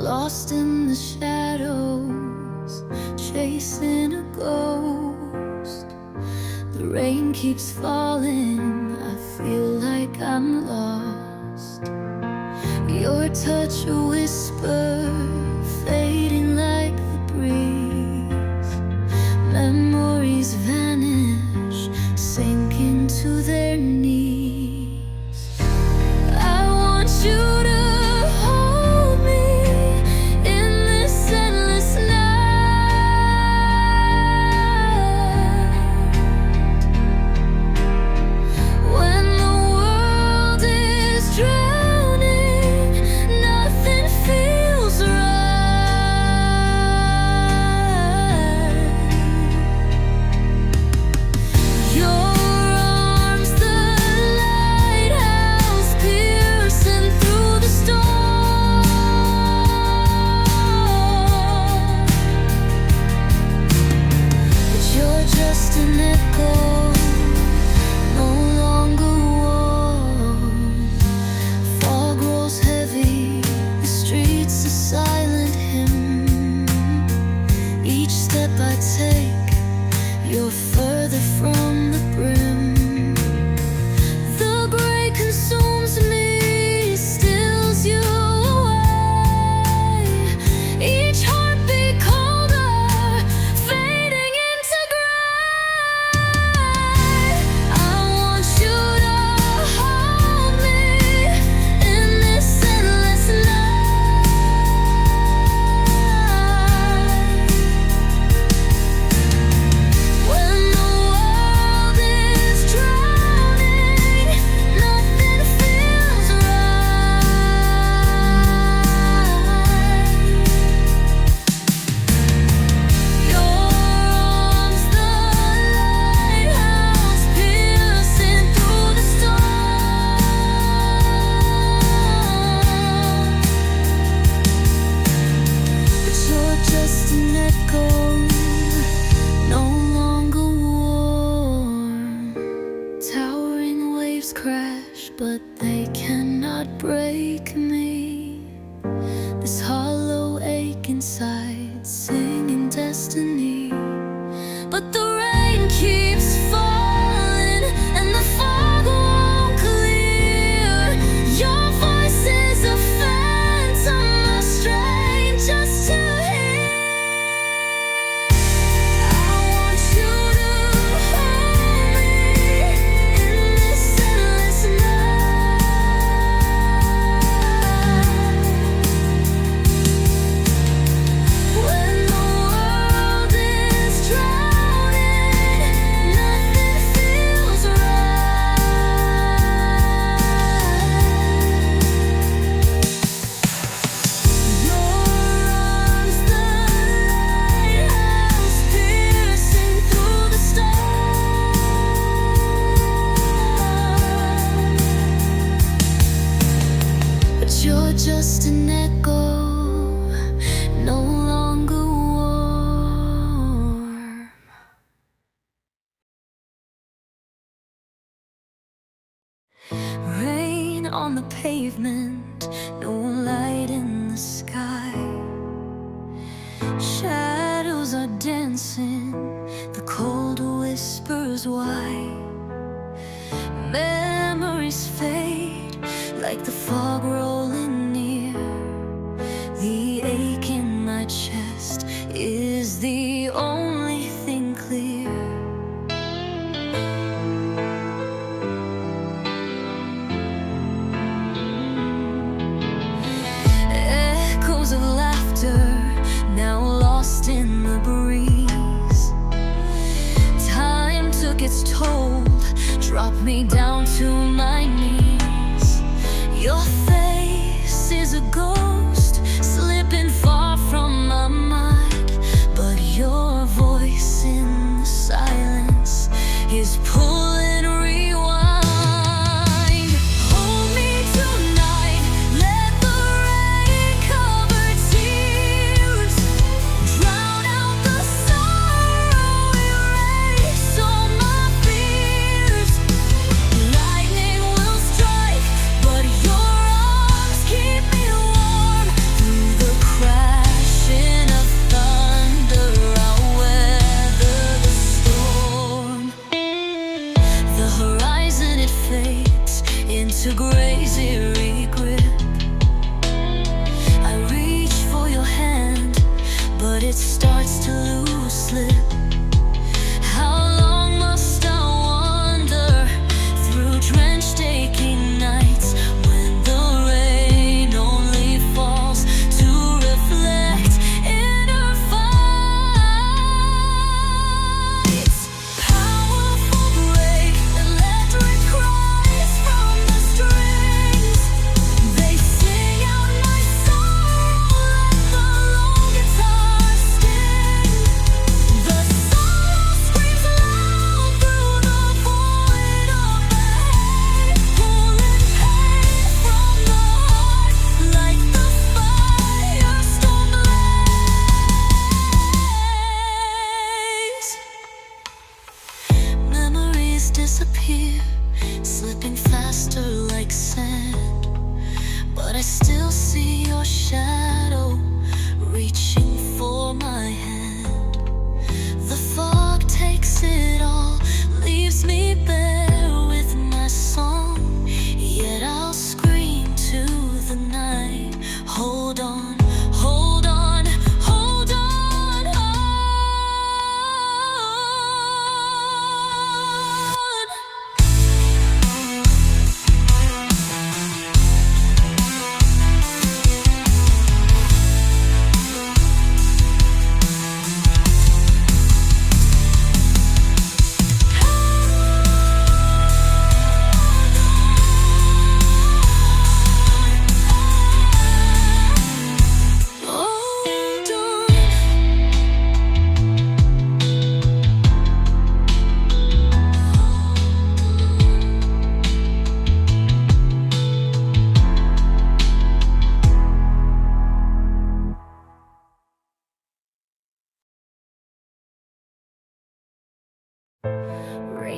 lost in the shadows, chasing a ghost. The rain keeps falling, I feel like I'm lost. Your touch a whisper, fading like the breeze. Memories vanish, sinking to their knees. I want you to crash, but they cannot break me. This hollow ache inside, singing destiny. But the rain keeps falling and the fog won't clear. Your voice is a phantom, a strain just to hear. I want you to hold me in this endless night. When the world is drowning, nothing feels right. Your arms, the lighthouse, piercing through the storm. But you're just an echo, no longer warm. Rain on the pavement, no light in the sky. Shadows are dancing, the cold whispers why. Memories fade like the fog rolling near. The ache in my chest is the only thing clear. Echoes of laughter now lost in the breeze. Time took its toll, dropped me down to my knees. Your face is a ghost, slipping far from my mind. But your voice in the silence is pulling rewind. Hold me tonight, let the rain cover tears. Drown out the sorrow, erase all my fears. Lightning will strike, but your arms keep me warm.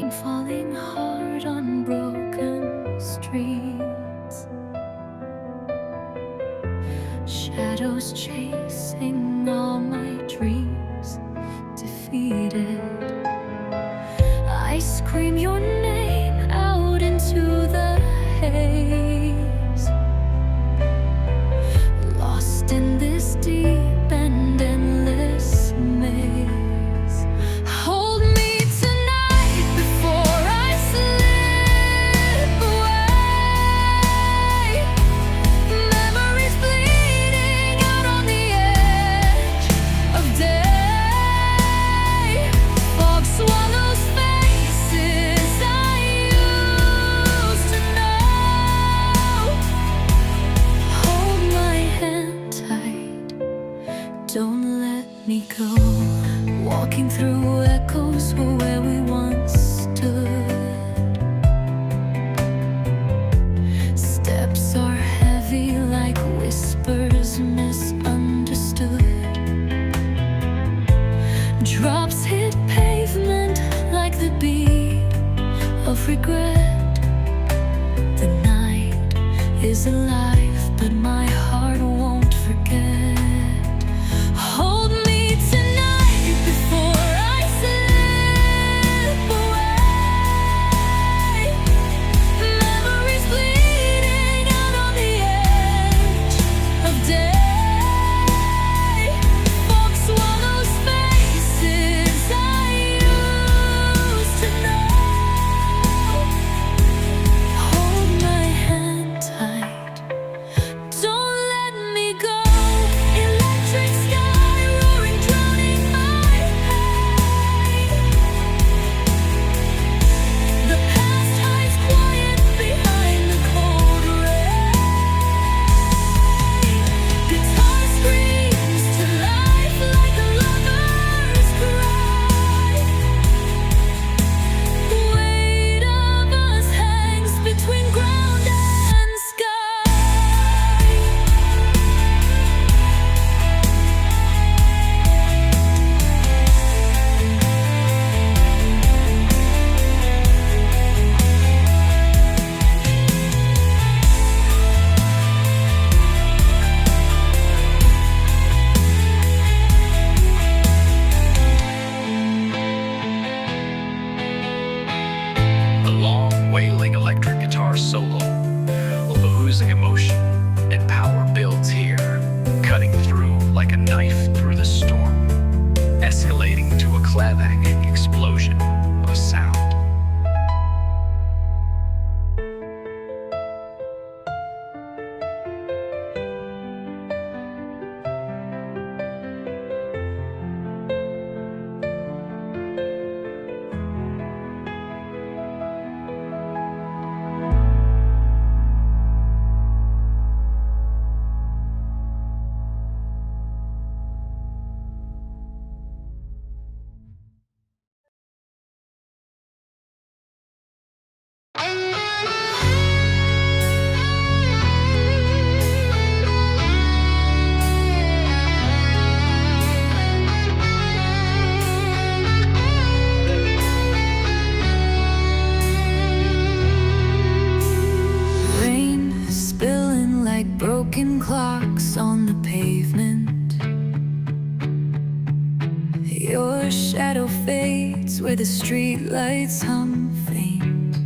rain falling hard on broken streets, shadows chasing all my dreams, defeated. I scream your name out into the haze, lost in this deep and endless maze. Hold me tonight before I slip away. Memories bleeding out on the edge of day. Fog swallows faces I used to know. Hold my hand tight, don't let me go. Walking through echoes where we once stood. Steps are heavy like whispers misunderstood. Drops hit pavement like the beat of regret. The night is alive, but my heart won't forget. Hold me tonight before I slip away. Memories bleeding out on the edge of day. Fog swallows faces I used to know. Hold my hand tight, don't let me go. Electric sky roaring, drowning my pain. The past hides quiet behind the cold rain. Guitar screams to life like a lover's cry. The weight of us hangs between ground and sky. A long, wailing electric guitar solo, oozing emotion and power builds here, cutting through like a knife through the storm, escalating to a clavang explosion of sound. Rain spilling like broken clocks on the pavement. Your shadow fades where the street lights hum faint.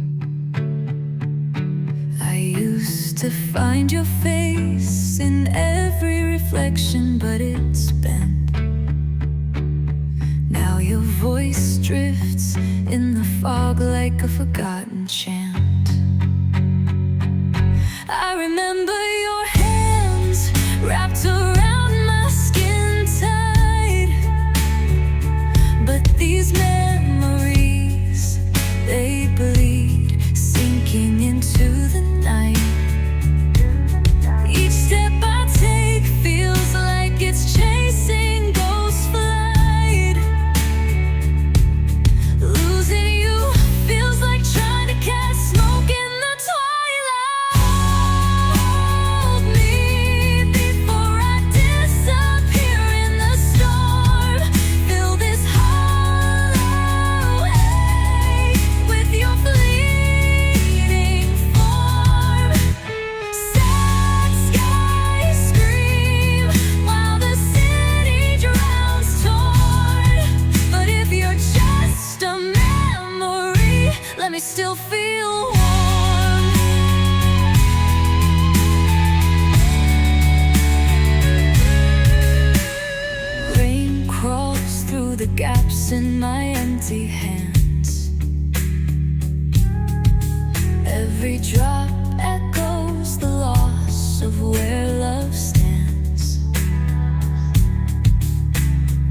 I used to find your face in every reflection, but it's bent. Now your voice drifts in the fog like a forgotten chant. I remember your hands wrapped around my skin tight, but these memories, they bleed, sinking into the night. Each step I take feels like it's chasing ghost flight. Losing you feels like trying to cast smoke in the twilight. loose in my empty hands. Every drop echoes the loss of where love stands.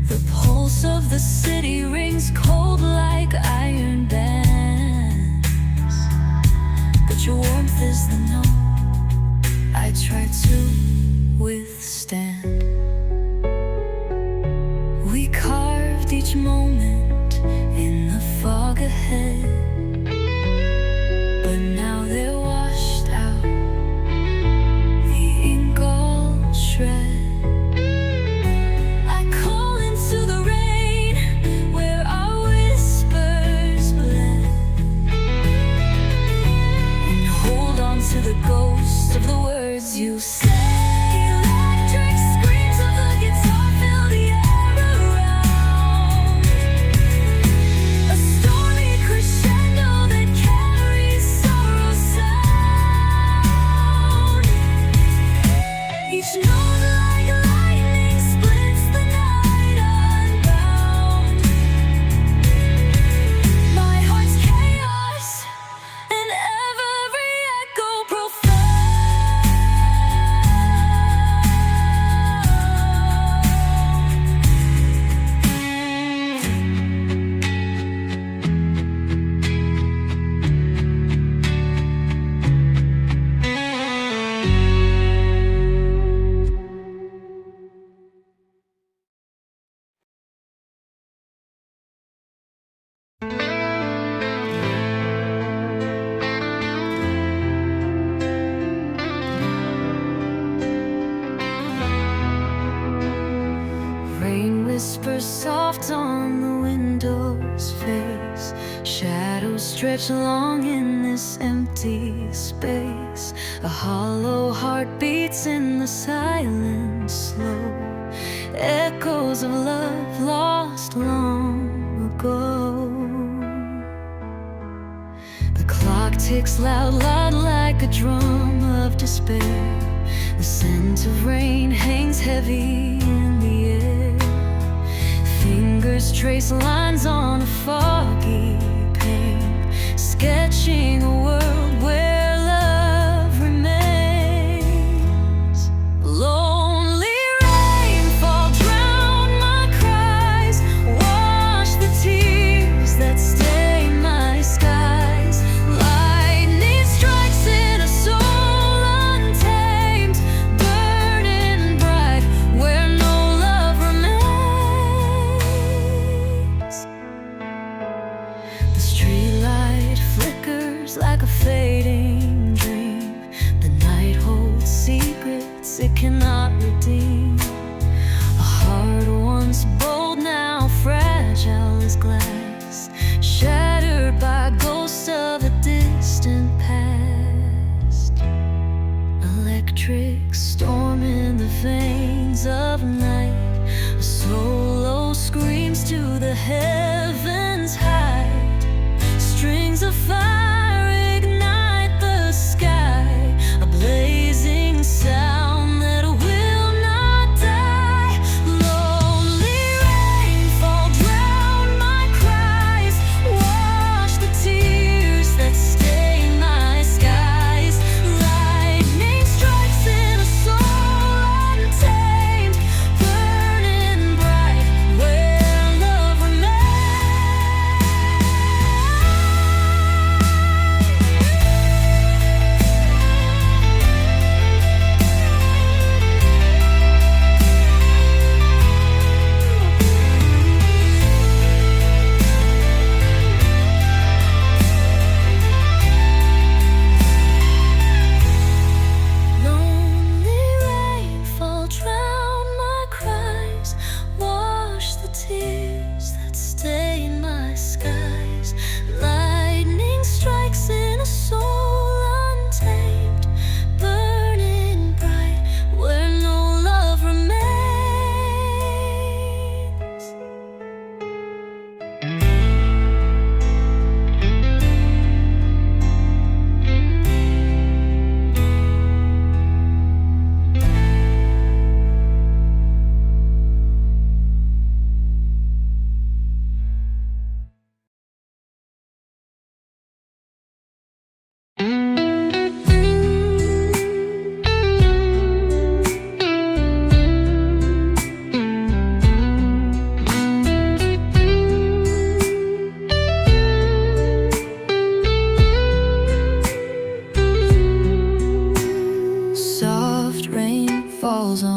The pulse of the city rings cold like iron bands, but your warmth is the note I try to withstand. We carved each moment in the fog ahead, but now they're washed out, the ink all shred. I call into the rain where our whispers blend, and hold on to the ghosts of the words you said. Electric screams of the guitar fill the air around, a stormy crescendo that carries sorrow sound. Each note like lightning splits the night unbound. My heart's chaos and every echo profound. Rain whispers soft on the window's face. Shadows stretch long in this empty space. A hollow heart beats in the silence slow. Echoes of love lost long ago. The clock ticks loud, loud like a drum of despair. The scent of rain hangs heavy in the air. Fingers trace lines on a foggy pane, sketching a world where love remains. Lonely rainfall drown my cries, wash the tears that stain my skies. Lightning strikes in a soul untamed, burning bright where no love remains. The streetlight flickers like a fading dream. The night holds secrets it cannot redeem. A heart once bold, now fragile as glass, shattered by ghosts of a distant past. Electric storm in the veins of night. A solo screams to the heavens high. Strings of fire ignite the sky, a blazing sound that will not die. Lonely rainfall drown my cries, wash the tears that stain my skies. Lightning strikes in a soul untamed, burning bright where love remains.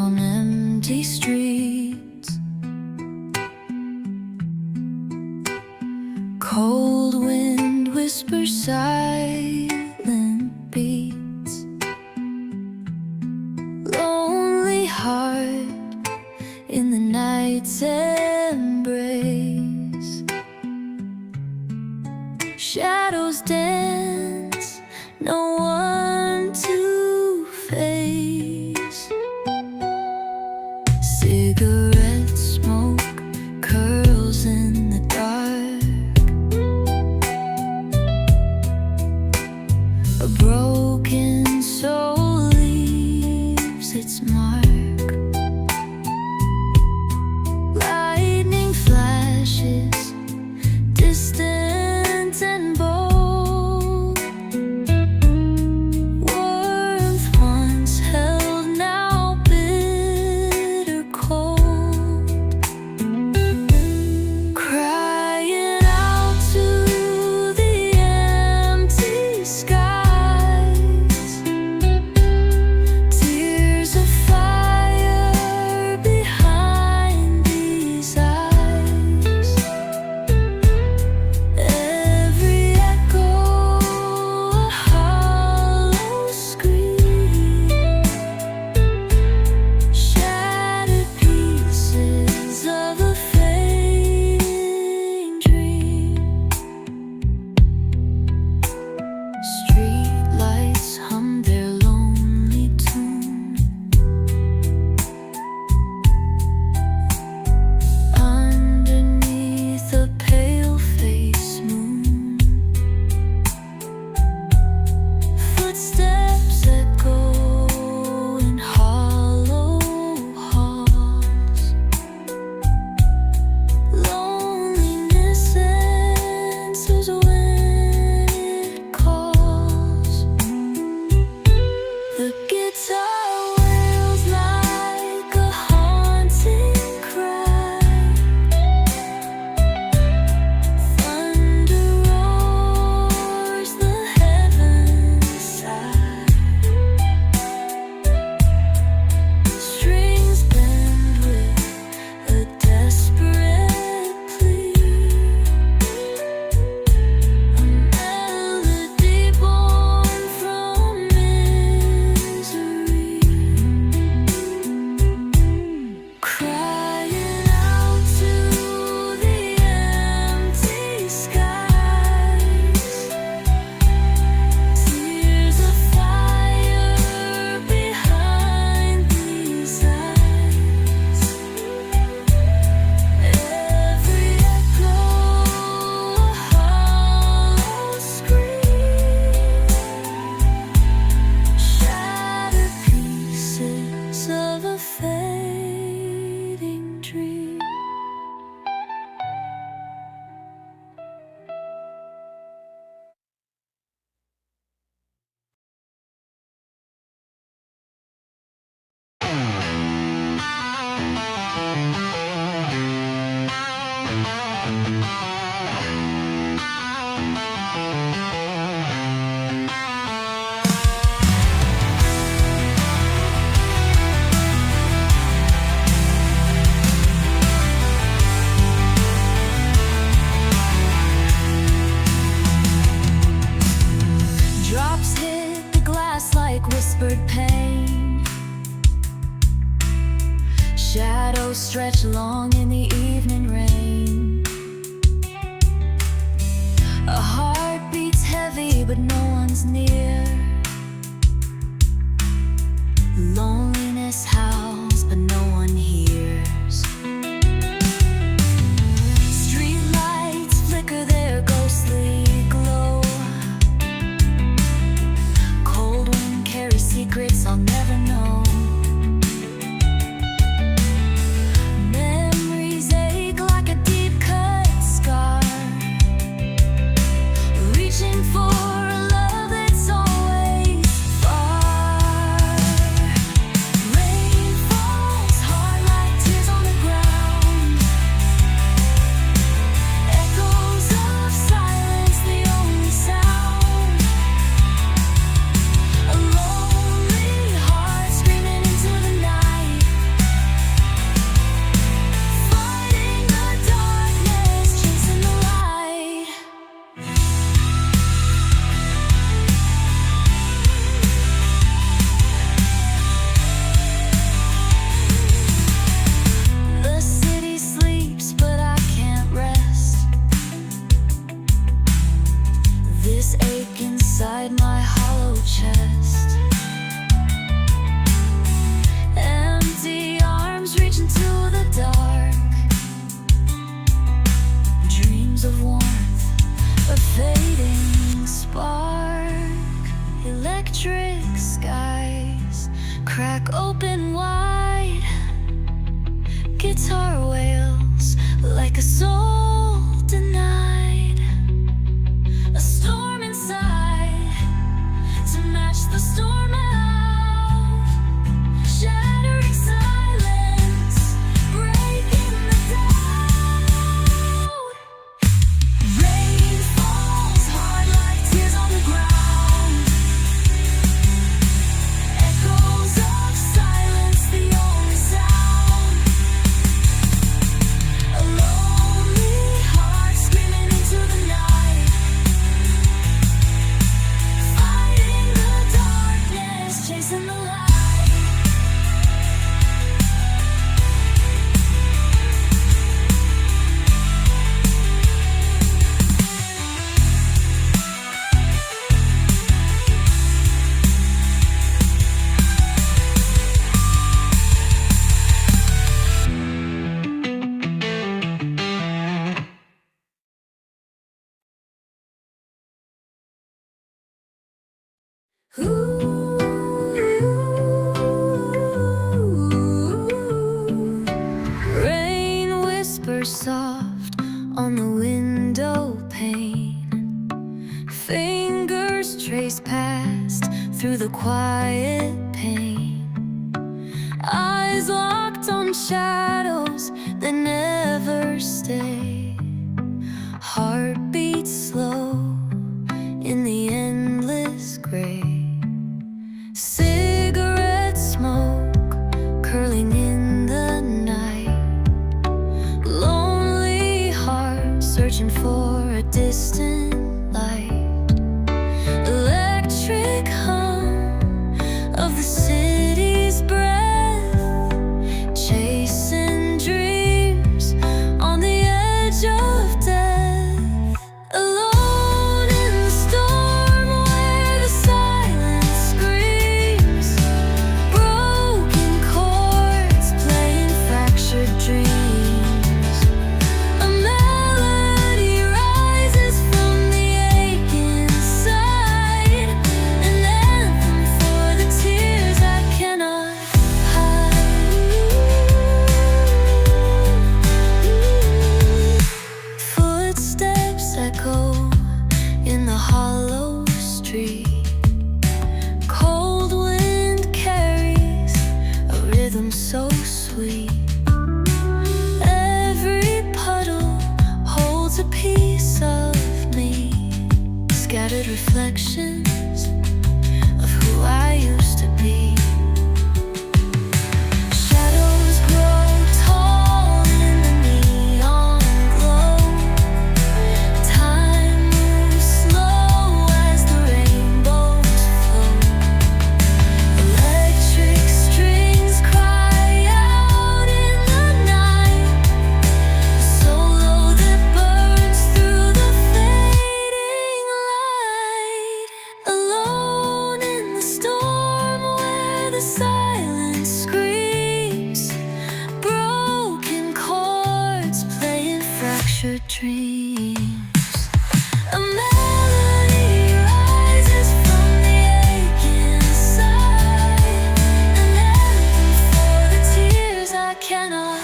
on empty streets. Cold wind whispers silent beats. Lonely heart in the night's embrace. Shadows dance, no one to face. Cigarette smoke curls in the dark. A broken soul leaves its mark. Lightning flashes, distant and bold. Warmth once held, now bitter cold. Crying out to the empty skies. Tears of fire behind these eyes. Every echo a hollow scream. Shattered pieces of a fading dream. Street lights hum their lonely tune. Underneath a pale face moon. Footsteps echo in hollow halls. Loneliness answers when it calls. The guitar wails like a haunting cry. Thunder roars, the heavens sigh. Strings bend with a desperate plea. A melody born from misery. Crying out to the empty skies. Tears of fire behind these eyes. Every echo a hollow scream. Shattered pieces of a fading dream. Drops hit the glass like whispered pain. Shadows stretch long in the evening rain. A heart beats heavy, but no one's near. Loneliness howls, but no one hears. Street lights flicker their ghostly glow. Cold wind carries secrets I'll never know. Memories ache like a deep cut scar. Reaching for a love that's always far. Rain guitar wails like a soul denied. A storm inside to match the storm out. Shattering silence, breaking the doubt. Rain falls hard like tears on the ground. Echoes of silence, the only sound. A lonely heart screaming into the night, fighting the darkness, chasing the light. Rain whispers soft on the window pane. Fingers trace past through the quiet pain. Eyes locked on shadows that never stay. Heart beats slow in the endless gray. Cigarette smoke curling in the night. Lonely heart searching for a distant light. Electric hum of the city's breath, chasing dreams on the edge of death. Alone in the storm where the silence screams. Broken chords playing fractured dreams. A melody rises from the ache inside. An anthem for the tears I cannot hide. Footsteps echo in the hollow street. Cold wind carries a rhythm so sweet. Every puddle holds a piece of me. Scattered reflections of who I used to be. Shadows grow tall in the neon glow. Time moves slow as the rainbows flow. Electric strings cry out in the night. A solo that burns through the fading light. Alone in the storm where the silence screams. Broken chords playing fractured dreams. A melody rises from the ache inside. An anthem for the tears I cannot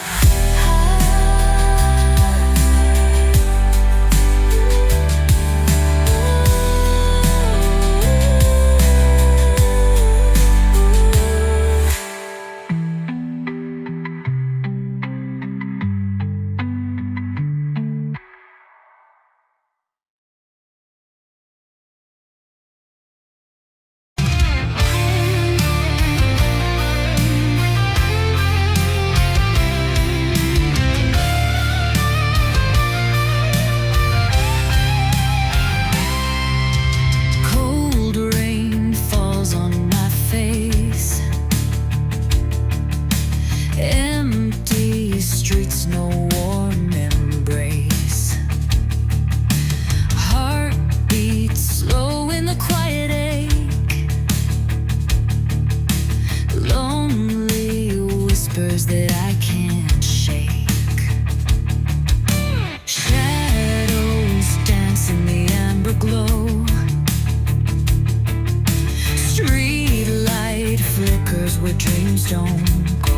Cold rain falls on my face. Empty streets, no warm embrace. Heart beats slow in the quiet ache. Lonely whispers that I can't shake. Shadows dance in the amber glow. Street light flickers where dreams don't go.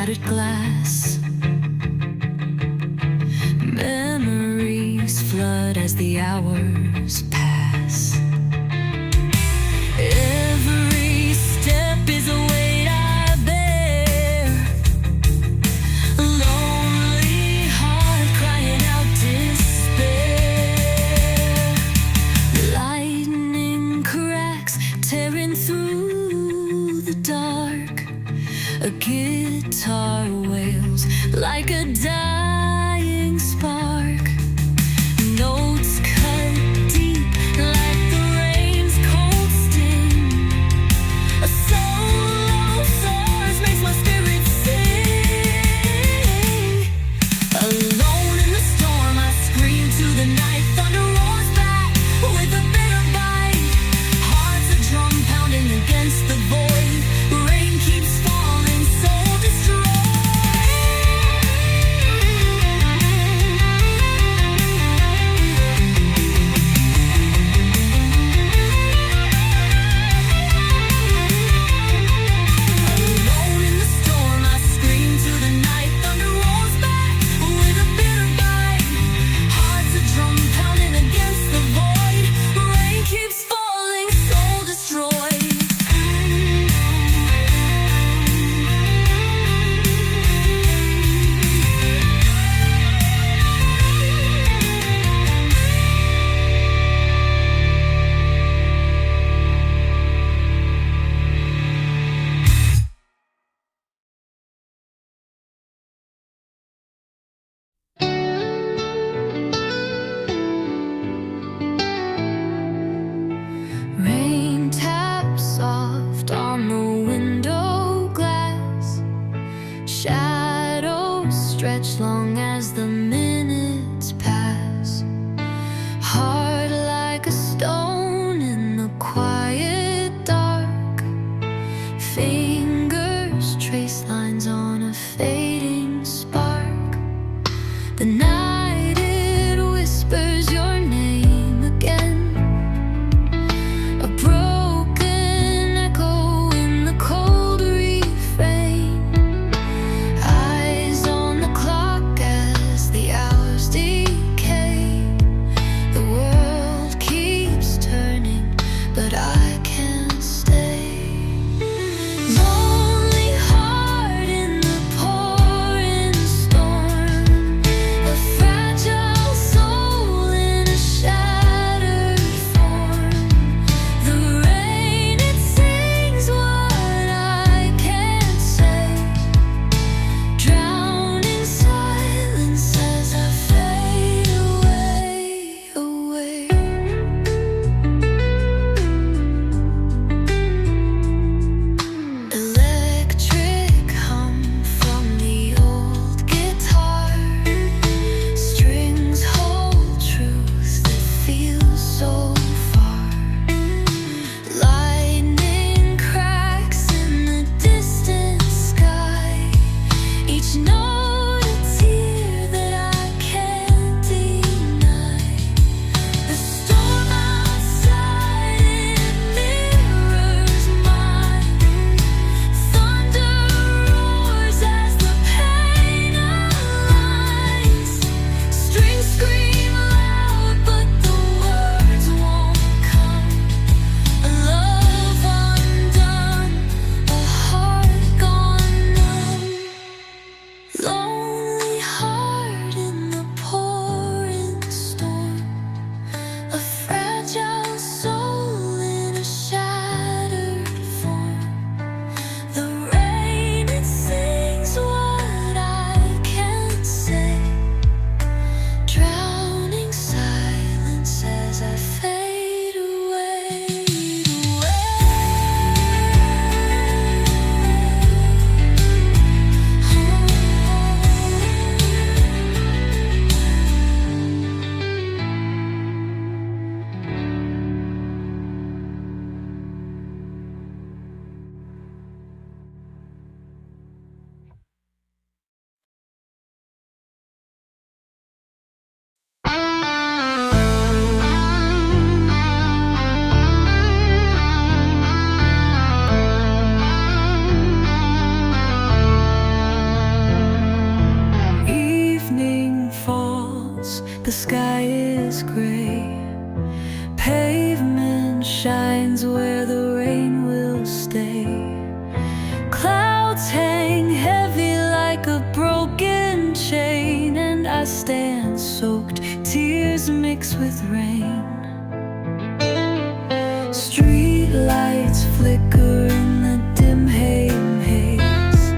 shattered glass. Memories flood as the hours pass. Every step is a weight I bear. A lonely heart crying out despair. Lightning cracks tearing through the dark. A guitar wails like a dying spark. Notes cut deep the sky is gray. Pavement shines where the rain will stay. Clouds hang heavy like a broken chain, and I stand soaked, tears mix with rain. Street lights flicker in the dim haze.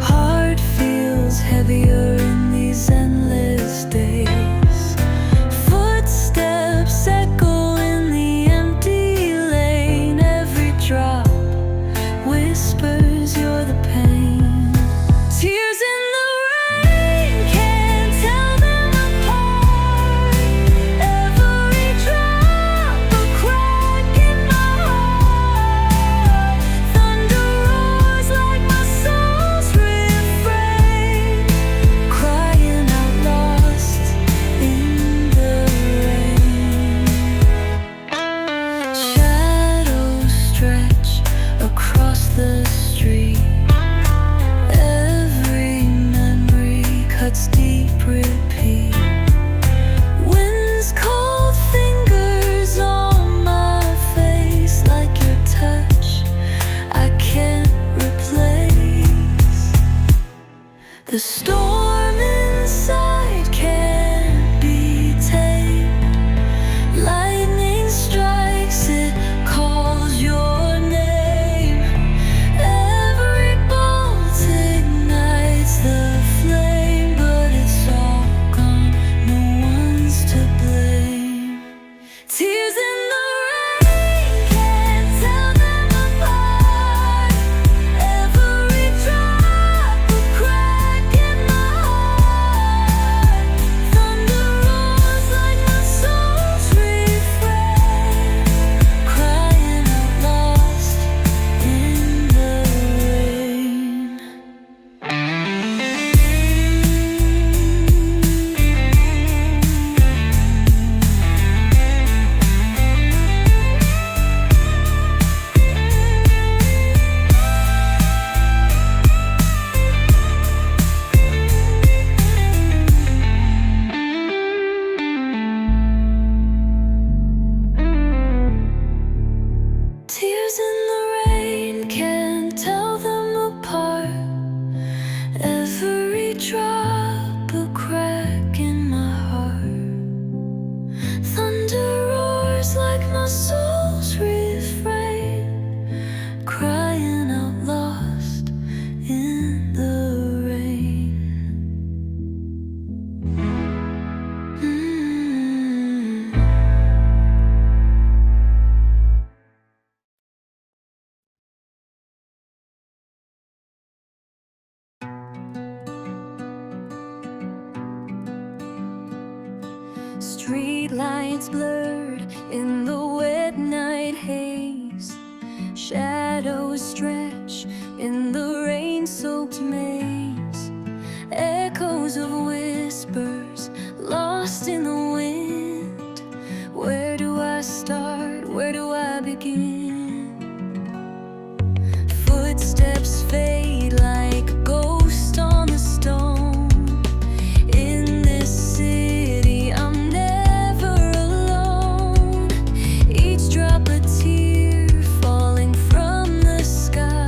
Heart feels heavier in these endless days. Footsteps echo in the empty lane. Every drop whispers you're the pain. Tears in the rain can't tell them apart. Every drop a crack in my heart. Thunder roars like my soul's refrain, crying out lost in the rain. Shadows stretch across the street. Every memory cuts deep, repeat. Wind's cold fingers on my face, like your touch I can't replace. The storm inside can't be tamed. Lightning strikes, it calls your name. Every bolt ignites the flame, but it's all gone, no one's to blame. Tears in the rain can't tell them apart. Every drop a crack in my heart. Thunder roars like my soul's refrain, crying out lost in the rain. Tears in the rain can't tell them apart. Every drop a crack in my heart. Thunder roars like my soul's refrain, crying out lost in the rain. Street lights blurred in the wet night haze. Shadows stretch in the rain-soaked maze. Echoes of whispers lost in the wind. Where do I start? Where do I begin? Footsteps fade like a ghost on the stone. In this city, I'm never alone. Each drop a tear falling from the sky.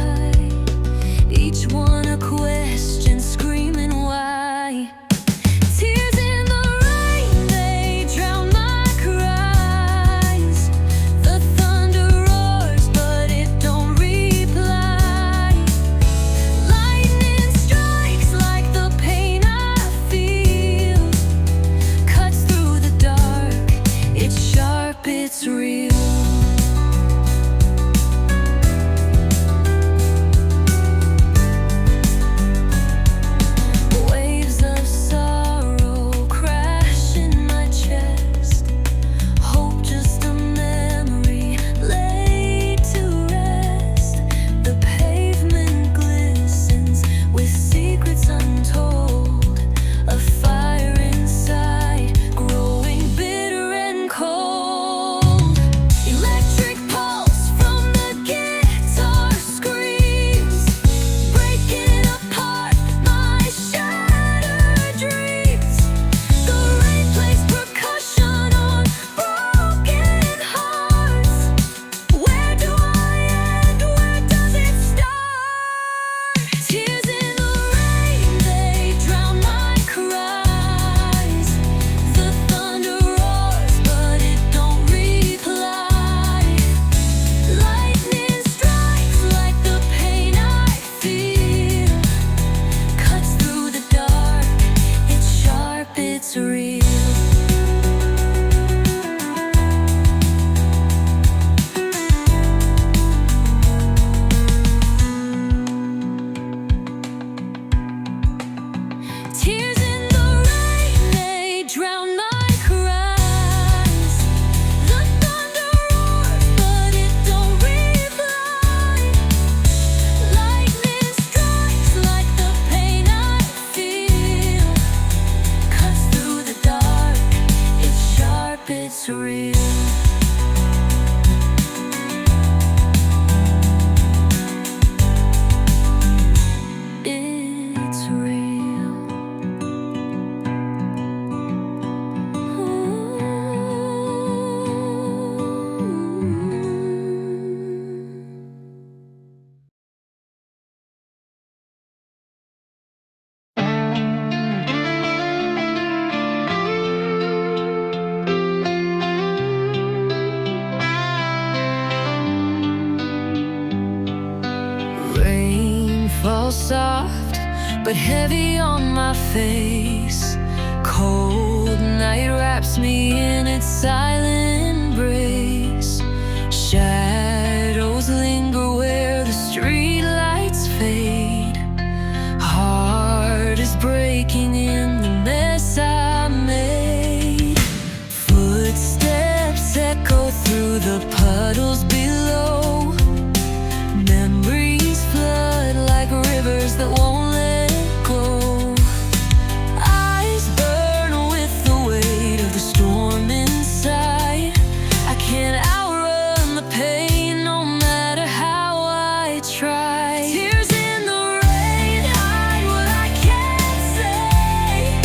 it's real. It's real. Rain falls soft but heavy on my face. Cold night wraps me in its silent embrace. Shadows linger where the street lights fade. Heart is breaking in the mess I made. Footsteps echo through the puddles below. Memories flood like rivers that won't let go. Eyes burn with the weight of the storm inside. I can't outrun the pain no matter how I try. Tears in the rain hide what I can't say.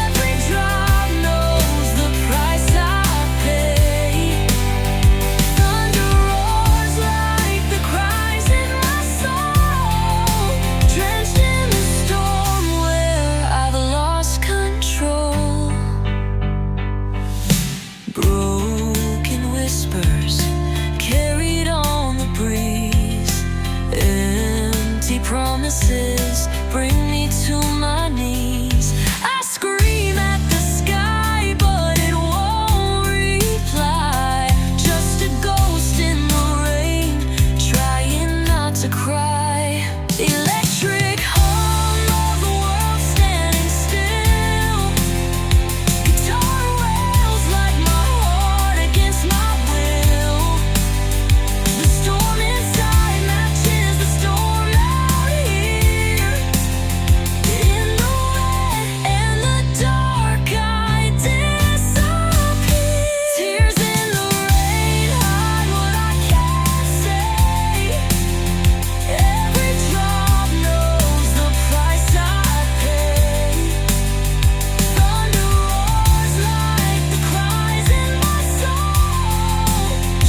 Every drop knows the price I pay. Thunder roars like the cries in my soul, drenched in the storm where I've lost control. Broken whispers carried on the breeze. Empty promises bring me to my knees. I scream at the sky, but it won't reply. Just a ghost in the rain, trying not to cry. Electric hum of the world standing still. Guitar wails like my heart against my will. The storm inside matches the storm out here. In the wet and the dark, I disappear. Tears in the rain hide what I can't say. Every drop knows the price I pay. Thunder roars like the cries in my soul,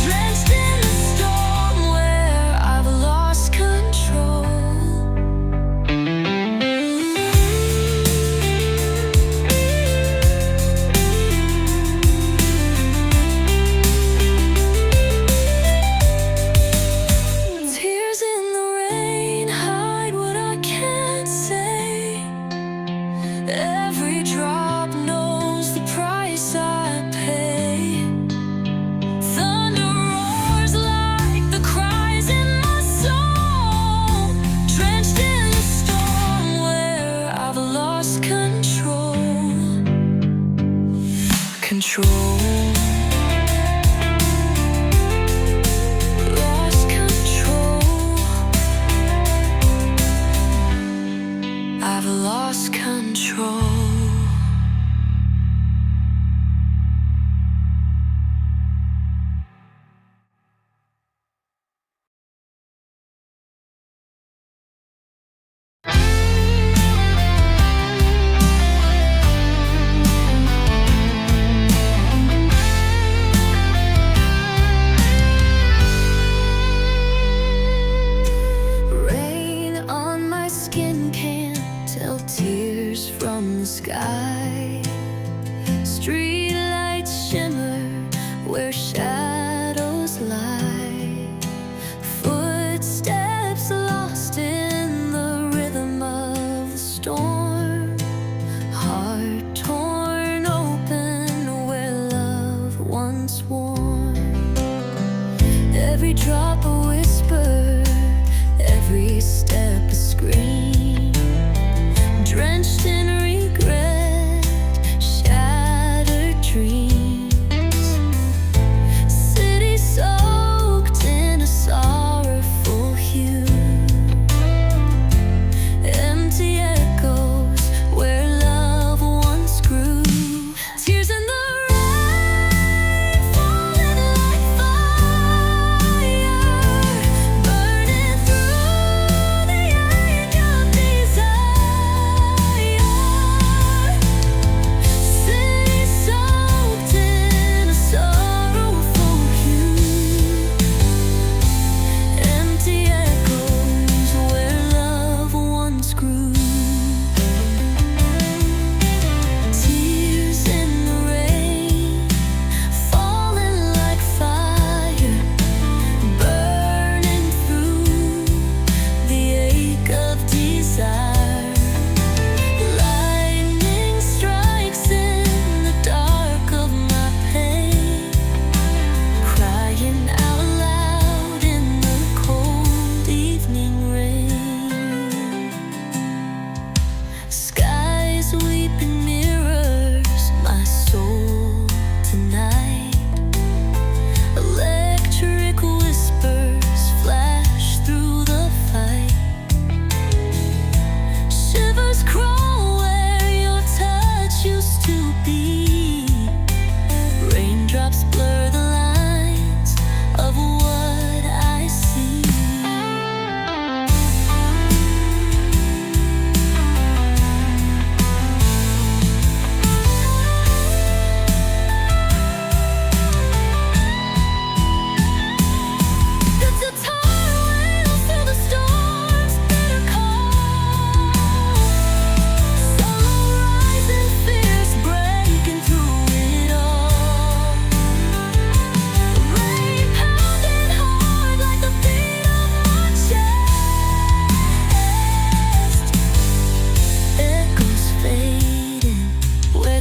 drenched in the storm where I've lost control. Tears in the rain hide what I can't say. Every drop knows the price I pay. Thunder roars like the cries in my soul, drenched in the storm where I've lost control. Lost control. I've lost control. Rain on my skin can't tell tears from the sky. Street lights shimmer where shadows lie. Footsteps lost in the rhythm of the storm. Heart torn open where love once warmed. Every drop a whisper, every step a scream. Drenched in regret, shattered dreams. City soaked in a sorrowful hue. Empty echoes where love once grew. Tears in the rain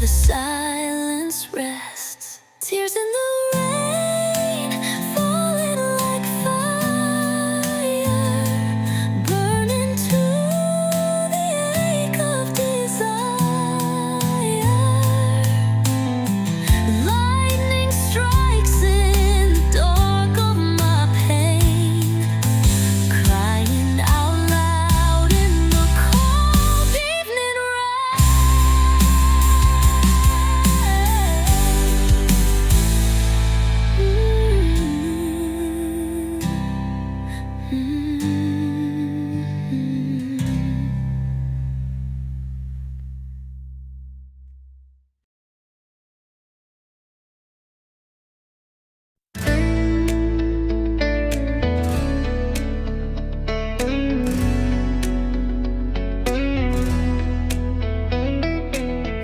silence rests. Tears in the rain, falling like fire, burning to the ache of desire. Lightning strikes in the dark of my pain, crying out loud in the cold evening rain.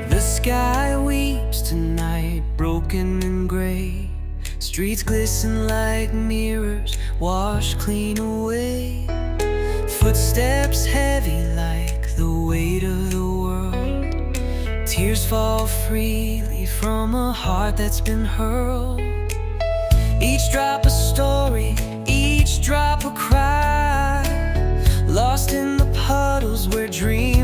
The sky weeps tonight, broken and gray. Streets glisten like mirrors, washed clean away. Footsteps heavy like the weight of the world. Tears fall freely from a heart that's been hurled. Each drop a story, each drop a cry, lost in the puddles where dreams